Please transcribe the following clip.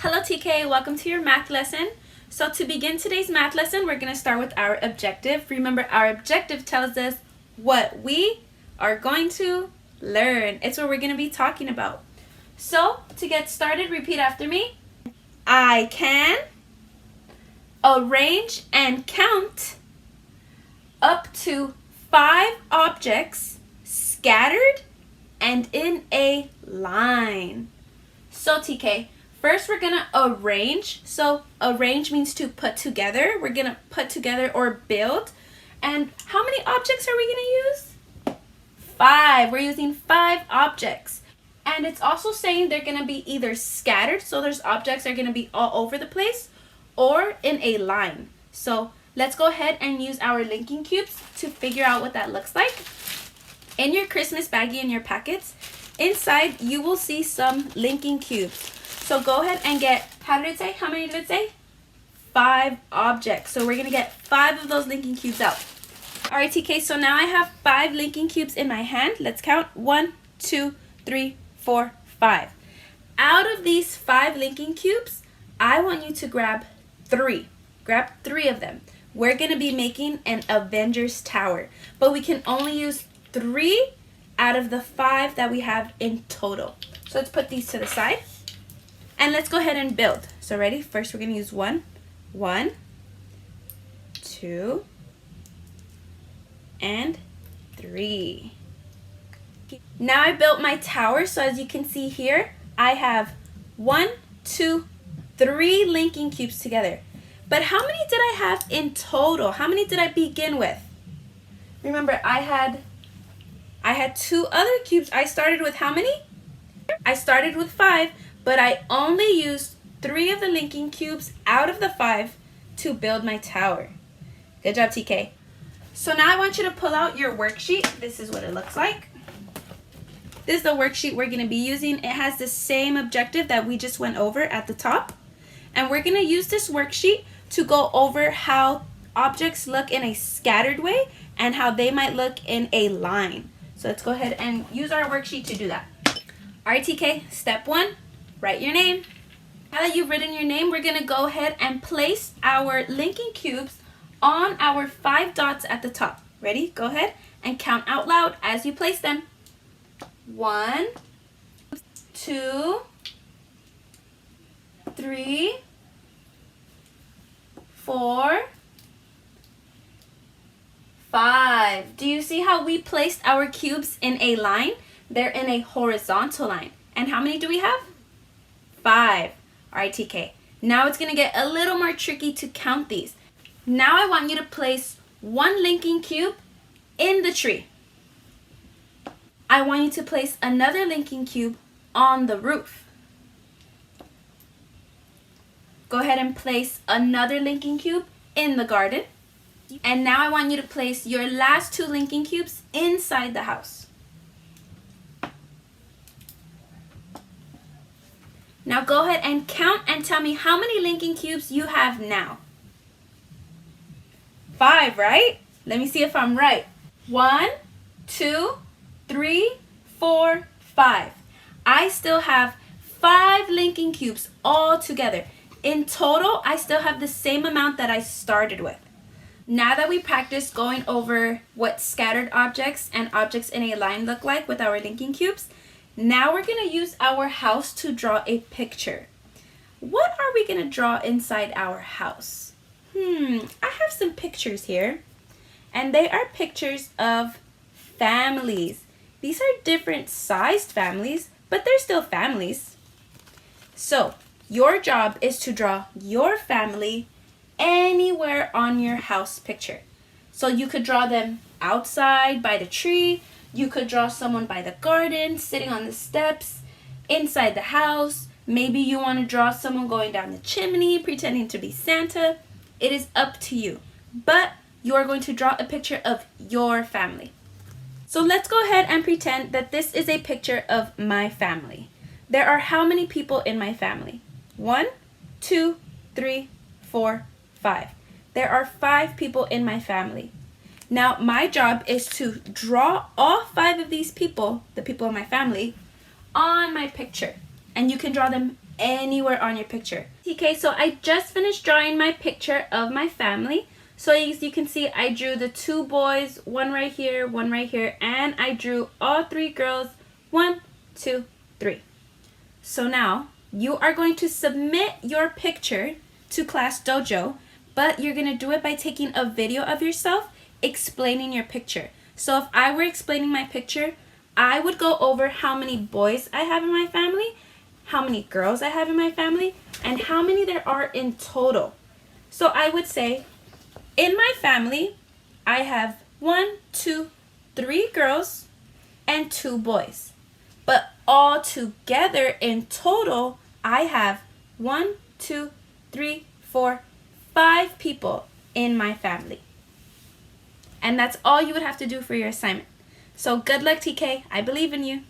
Hello TK, welcome to your math lesson. So to begin today's math lesson, we're going to start with our objective. Remember, our objective tells us what we are going to learn. It's what we're going to be talking about. So to get started, repeat after me. I can arrange and count up to 5 objects scattered and in a line. So TK, first we're gonna arrange. So arrange means to put together. We're gonna put together or build. And how many objects are we gonna use? 5. We're using 5 objects. And it's also saying they're gonna be either scattered, so there's objects that are gonna be all over the place, or in a line. So let's go ahead and use our linking cubes to figure out what that looks like. In your Christmas baggie in your packets, inside you will see some linking cubes. So go ahead and get, how did it say? How many did it say? 5 objects. So we're gonna get 5 of those linking cubes out. All right, TK, so now I have 5 linking cubes in my hand. Let's count. 1, 2, 3, 4, 5. Out of these 5 linking cubes, I want you to grab 3. Grab 3 of them. We're gonna be making an Avengers Tower, but we can only use 3 out of the 5 that we have in total. So let's put these to the side and let's go ahead and build. So ready? First we're gonna use 1, 2, and 3. Now I built my tower, so as you can see here, I have 1, 2, 3 linking cubes together. But how many did I have in total? How many did I begin with? Remember, I had 2 other cubes. I started with how many? I started with 5, but I only used 3 of the linking cubes out of the 5 to build my tower. Good job, TK. So now I want you to pull out your worksheet. This is what it looks like. This is the worksheet we're going to be using. It has the same objective that we just went over at the top. And we're going to use this worksheet to go over how objects look in a scattered way and how they might look in a line. So let's go ahead and use our worksheet to do that. All right, TK, step 1, write your name. Now that you've written your name, we're going to go ahead and place our linking cubes on our 5 dots at the top. Ready? Go ahead and count out loud as you place them. 1, 2, 3, 4, 5. Do you see how we placed our cubes in a line? They're in a horizontal line. And how many do we have? 5. All right, TK. Now it's going to get a little more tricky to count these. Now I want you to place 1 linking cube in the tree. I want you to place another linking cube on the roof. Go ahead and place another linking cube in the garden. And now I want you to place your last 2 linking cubes inside the house. Now go ahead and count and tell me how many linking cubes you have now. 5, right? Let me see if I'm right. 1, 2, 3, 4, 5. I still have 5 linking cubes all together. In total, I still have the same amount that I started with. Now that we practiced going over what scattered objects and objects in a line look like with our linking cubes, now we're going to use our house to draw a picture. What are we going to draw inside our house? I have some pictures here, and they are pictures of families. These are different sized families, but they're still families. So your job is to draw your family anywhere on your house picture. So you could draw them outside by the tree. You could draw someone by the garden, sitting on the steps, inside the house. Maybe you want to draw someone going down the chimney, pretending to be Santa. It is up to you. But you are going to draw a picture of your family. So let's go ahead and pretend that this is a picture of my family. There are how many people in my family? 1, 2, 3, 4, 5. There are 5 people in my family. Now my job is to draw all 5 of these people, the people in my family, on my picture. And you can draw them anywhere on your picture. Okay, so I just finished drawing my picture of my family. So as you can see, I drew the 2 boys, one right here, and I drew all 3 girls, 1, 2, 3. So now you are going to submit your picture to Class Dojo, but you're going to do it by taking a video of yourself explaining your picture. So if I were explaining my picture, I would go over how many boys I have in my family, how many girls I have in my family, and how many there are in total. So I would say, in my family, I have 1, 2, 3 girls and 2 boys. But all together in total, I have 1, 2, 3, 4, 5 people in my family. And that's all you would have to do for your assignment. So good luck, TK. I believe in you.